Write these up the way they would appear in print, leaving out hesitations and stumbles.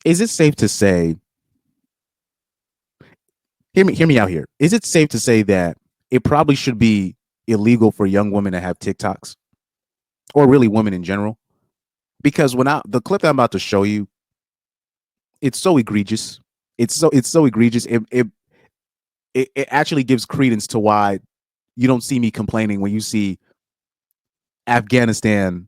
Is it safe to say, hear me out here. Is it safe to say that it probably should be illegal for young women to have TikToks, or really women in general? Because the clip that I'm about to show you, it's so egregious. It's so egregious. It actually gives credence to why you don't see me complaining when you see Afghanistan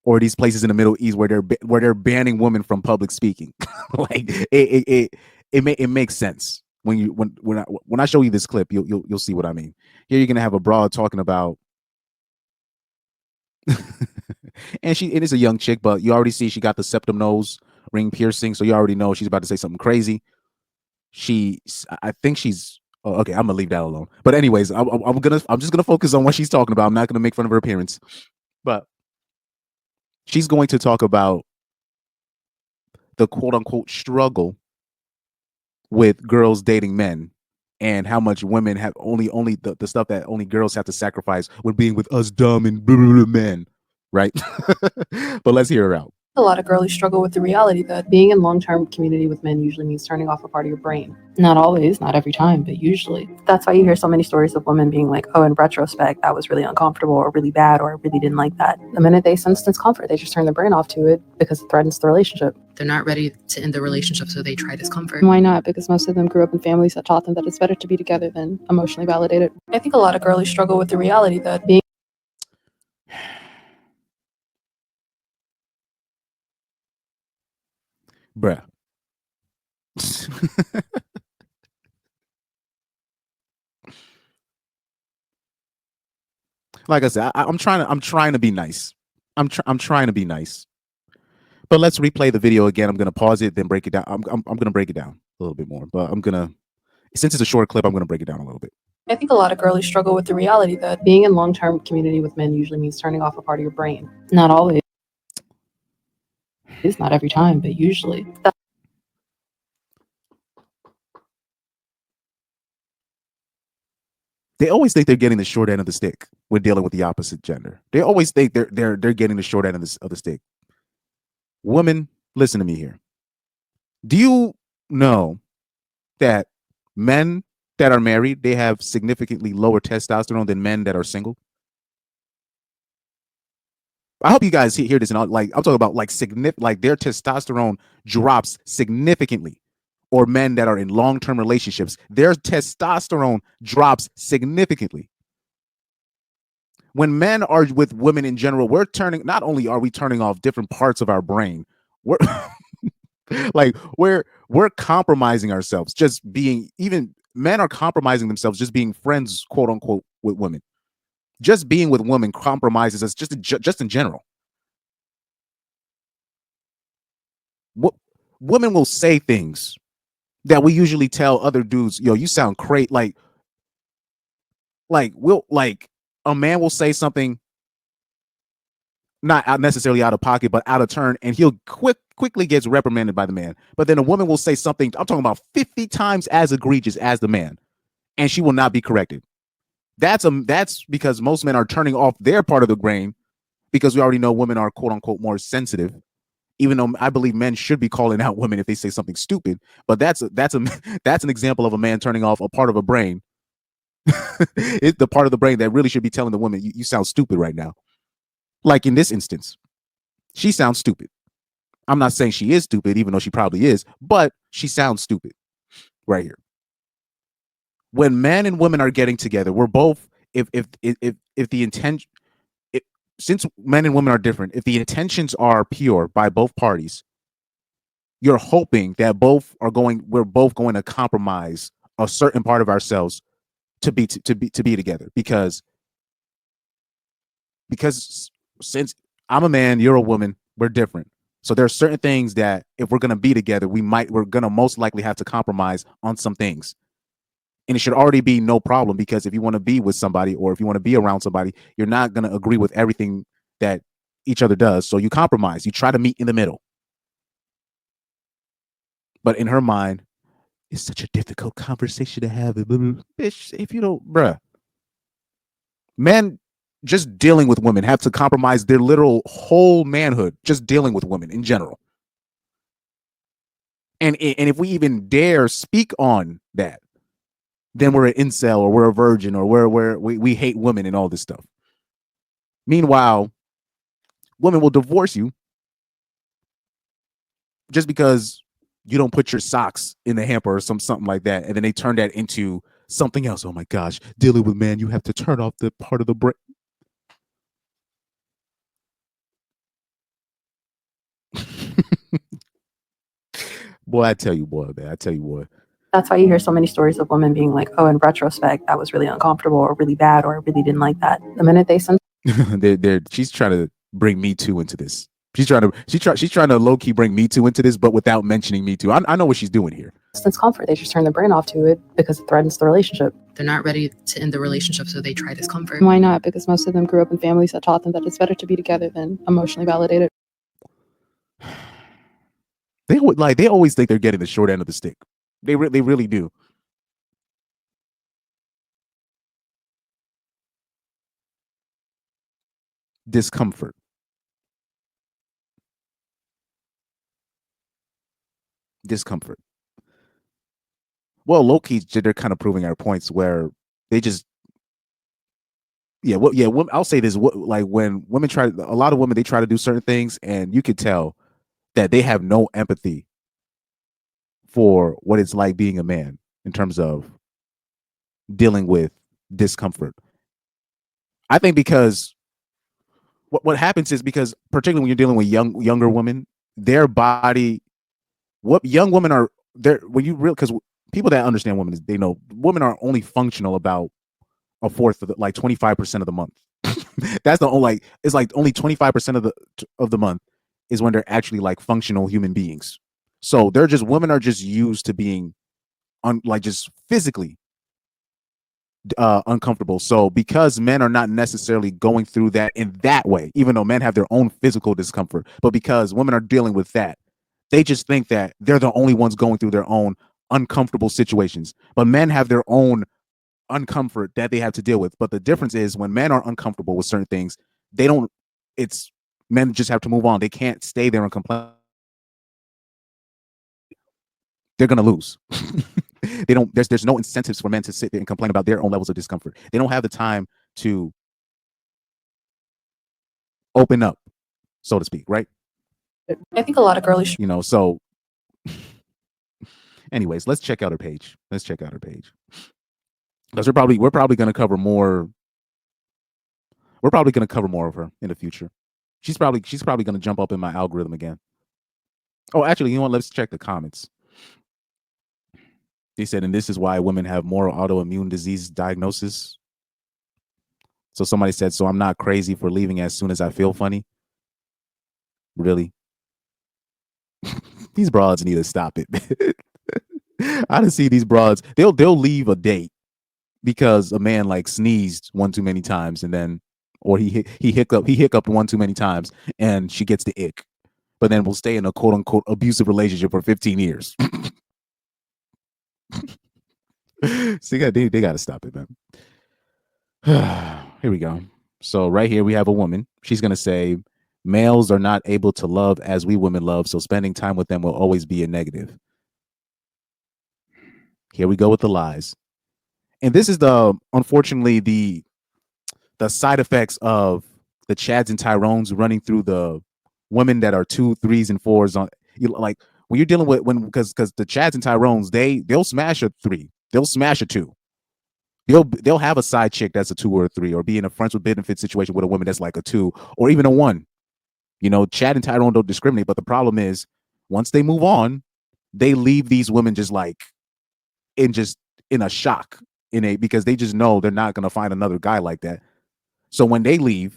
or these places in the Middle East where they're banning women from public speaking. Like it makes sense when I show you this clip. You'll see what I mean. Here you're gonna have a broad talking about, and it is a young chick, but you already see she got the septum nose ring piercing, so you already know she's about to say something crazy. I think she's okay. I'm gonna leave that alone. But anyways, I'm just gonna focus on what she's talking about. I'm not gonna make fun of her appearance, but she's going to talk about the quote unquote struggle with girls dating men and how much women have only the stuff that only girls have to sacrifice with being with us dumb and blah, blah, blah men, right? But let's hear her out. A lot of girlies struggle with the reality that being in long-term community with men usually means turning off a part of your brain. Not always, not every time, but usually. That's why you hear so many stories of women being like, oh, in retrospect, that was really uncomfortable or really bad or I really didn't like that. The minute they sense discomfort, they just turn their brain off to it because it threatens the relationship. They're not ready to end the relationship, so they try discomfort. Why not? Because most of them grew up in families that taught them that it's better to be together than emotionally validated. I think a lot of girlies struggle with the reality that being Bruh. Like I said, I'm trying to be nice. I'm trying to be nice. But let's replay the video again. I'm gonna pause it, then break it down. I'm gonna break it down a little bit more. But since it's a short clip, I'm gonna break it down a little bit. I think a lot of girlies struggle with the reality that being in long-term community with men usually means turning off a part of your brain. Not always. It's not every time, but usually. They always think they're getting the short end of the stick when dealing with the opposite gender. They always think they're getting the short end of the stick. Women, listen to me here. Do you know that men that are married, they have significantly lower testosterone than men that are single? I hope you guys hear this, and I'm talking about like their testosterone drops significantly. Or men that are in long-term relationships, their testosterone drops significantly. When men are with women in general, not only are we turning off different parts of our brain, we're we're compromising ourselves. Even men are compromising themselves just being friends, quote unquote, with women. Just being with women compromises us just in general. Women will say things that we usually tell other dudes, yo, you sound great. Like a man will say something not necessarily out of pocket, but out of turn, and he'll quickly gets reprimanded by the man. But then a woman will say something, I'm talking about 50 times as egregious as the man, and she will not be corrected. That's because most men are turning off their part of the brain, because we already know women are quote unquote more sensitive. Even though I believe men should be calling out women if they say something stupid, but that's an example of a man turning off a part of a brain. It's the part of the brain that really should be telling the woman, you sound stupid right now. Like in this instance, she sounds stupid. I'm not saying she is stupid, even though she probably is, but she sounds stupid right here. When men and women are getting together, we're both, if the intention, since men and women are different, if the intentions are pure by both parties, you're hoping that we're both going to compromise a certain part of ourselves to be together, because since I'm a man, you're a woman, we're different. So there are certain things that if we're going to be together, we're going to most likely have to compromise on some things. And it should already be no problem, because if you want to be with somebody, or if you want to be around somebody, you're not going to agree with everything that each other does. So you compromise, you try to meet in the middle. But in her mind, it's such a difficult conversation to have. Bitch, if you don't, bruh. Men just dealing with women have to compromise their literal whole manhood, just dealing with women in general. And if we even dare speak on that, then we're an incel or we're a virgin or we hate women and all this stuff. Meanwhile, women will divorce you just because you don't put your socks in the hamper or something like that, and then they turn that into something else. Oh my gosh, dealing with man, you have to turn off the part of the brain. Boy, I tell you, boy, man, I tell you what. That's why you hear so many stories of women being like, oh, in retrospect, that was really uncomfortable or really bad or I really didn't like that. The minute they She's trying to bring Me Too into this. She's trying to low key bring Me Too into this, but without mentioning Me Too. I know what she's doing here. sense comfort, they just turn their brain off to it because it threatens the relationship. They're not ready to end the relationship, so they try discomfort. Why not? Because most of them grew up in families that taught them that it's better to be together than emotionally validated. They always think they're getting the short end of the stick. They really do. Discomfort. Well, low-key, they're kind of proving our points where they just, I'll say this: like when women a lot of women, they try to do certain things, and you could tell that they have no empathy for what it's like being a man in terms of dealing with discomfort. I think because what happens is because particularly when you're dealing with younger women, their body, what young women are there when you real because people that understand women, they know women are only functional about a fourth of like 25% of the month. That's the only it's like only 25% of the month is when they're actually like functional human beings. So women are just used to being just physically uncomfortable. So because men are not necessarily going through that in that way, even though men have their own physical discomfort, but because women are dealing with that, they just think that they're the only ones going through their own uncomfortable situations. But men have their own uncomfort that they have to deal with. But the difference is when men are uncomfortable with certain things, men just have to move on. They can't stay there and complain. They're gonna lose. There's no incentives for men to sit there and complain about their own levels of discomfort. They don't have the time to open up, so to speak, right? I think a lot of girlies, So anyways, let's check out her page. Because we're probably gonna cover more. We're probably gonna cover more of her in the future. She's probably gonna jump up in my algorithm again. Oh, actually, you know what? Let's check the comments. They said, and this is why women have more autoimmune disease diagnosis. So somebody said, so I'm not crazy for leaving as soon as I feel funny. Really? These broads need to stop it. I done see these broads. They'll leave a date because a man like sneezed one too many times, and then or he hiccuped one too many times, and she gets the ick. But then we'll stay in a quote unquote abusive relationship for 15 years. See, they got to stop it, man. Here we go. So right here we have a woman. She's gonna say, males are not able to love as we women love, so spending time with them will always be a negative. Here we go with the lies. And this is unfortunately the side effects of the Chads and Tyrones running through the women that are 2, 3s, and 4s on like when you're dealing with because the Chads and Tyrones, they'll smash a 3, they'll smash a 2. They'll have a side chick that's a 2 or a 3, or be in a friends with benefit situation with a woman that's like a 2 or even a 1. Chad and Tyrone don't discriminate, but the problem is once they move on, they leave these women just like in a shock because they just know they're not going to find another guy like that. So when they leave,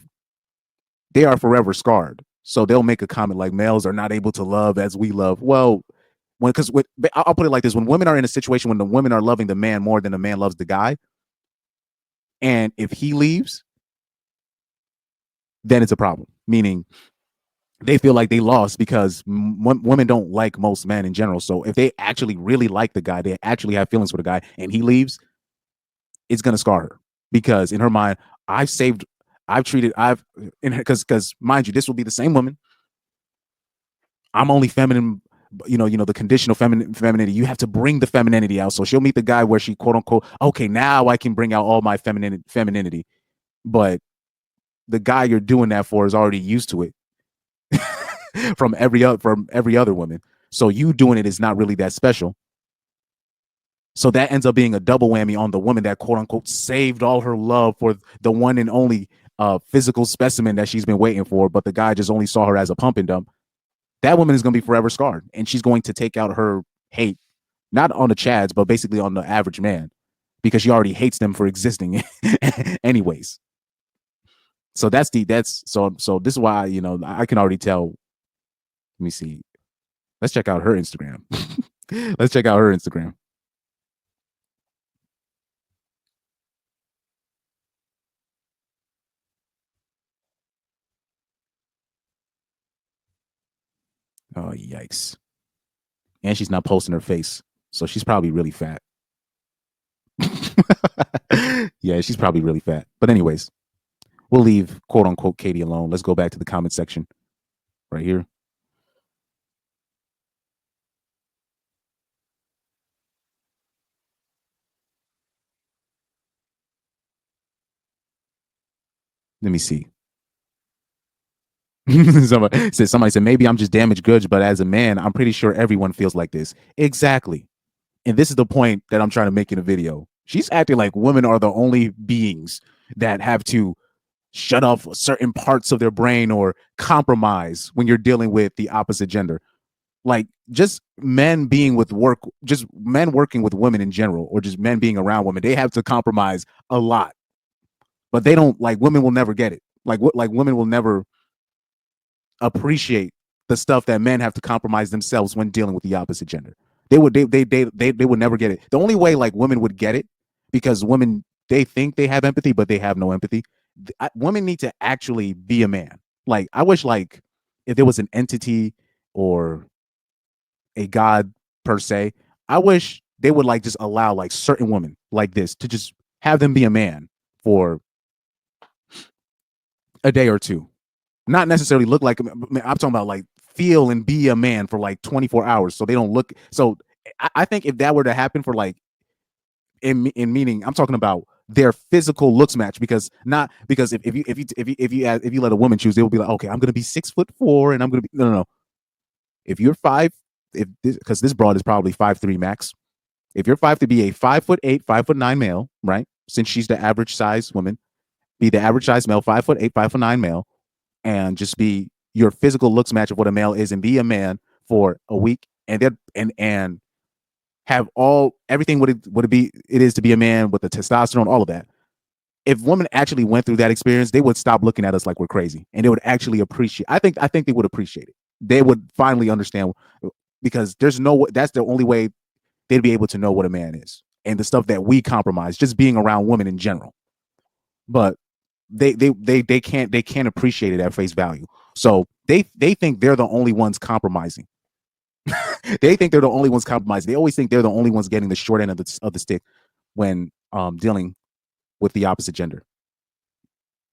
they are forever scarred. So they'll make a comment like males are not able to love as we love. Well, I'll put it like this: when women are in a situation when the women are loving the man more than the man loves the guy, and if he leaves, then it's a problem. Meaning they feel like they lost because women don't like most men in general. So if they actually really like the guy, they actually have feelings for the guy, and he leaves, it's going to scar her because in her mind, because mind you, this will be the same woman. I'm only feminine. the conditional femininity. You have to bring the femininity out. So she'll meet the guy where she quote unquote, okay, now I can bring out all my femininity. But the guy you're doing that for is already used to it from every other woman. So you doing it is not really that special. So that ends up being a double whammy on the woman that quote unquote saved all her love for the one and only physical specimen that she's been waiting for, but the guy just only saw her as a pump and dump. That woman is going to be forever scarred, and she's going to take out her hate not on the Chads, but basically on the average man, because she already hates them for existing anyways. So so this is why, I can already tell. Let me see. Let's check out her Instagram. Let's check out her Instagram. Oh, yikes. And she's not posting her face. So she's probably really fat. Yeah, she's probably really fat. But anyways, we'll leave quote unquote Katie alone. Let's go back to the comment section right here. Let me see. Somebody said, maybe I'm just damaged goods, but as a man, I'm pretty sure everyone feels like this. Exactly. And this is the point that I'm trying to make in the video. She's acting like women are the only beings that have to shut off certain parts of their brain or compromise when you're dealing with the opposite gender. Like just men working with women in general, or just men being around women, they have to compromise a lot. But they don't, like, women will never get it. Like women will never appreciate the stuff that men have to compromise themselves when dealing with the opposite gender. They would never get it. The only way like women would get it, because women, they think they have empathy, but they have no empathy. Women need to actually be a man. Like I wish, like, if there was an entity or a god per se, I wish they would like just allow like certain women like this to just have them be a man for a day or two. Not necessarily look like, I'm talking about like feel and be a man for like 24 hours, so they don't look. So I think if that were to happen for like in meaning, I'm talking about their physical looks match, because if you let a woman choose, they will be like, okay, I'm gonna be 6'4" and I'm gonna be no. If you're because this broad is probably 5'3" max. If you're 5 to be a 5'8", 5'9" male, right? Since she's the average size woman, be the average size male, 5'8", 5'9" male, and just be your physical looks match of what a male is, and be a man for a week, and then and have everything what it is to be a man, with the testosterone, all of that. If women actually went through that experience, they would stop looking at us like we're crazy, and they would actually appreciate. I think they would appreciate it. They would finally understand, because that's the only way they'd be able to know what a man is, and the stuff that we compromise just being around women in general. But they can't appreciate it at face value. So they think they're the only ones compromising. They think they're the only ones compromising. They always think they're the only ones getting the short end of the stick when dealing with the opposite gender.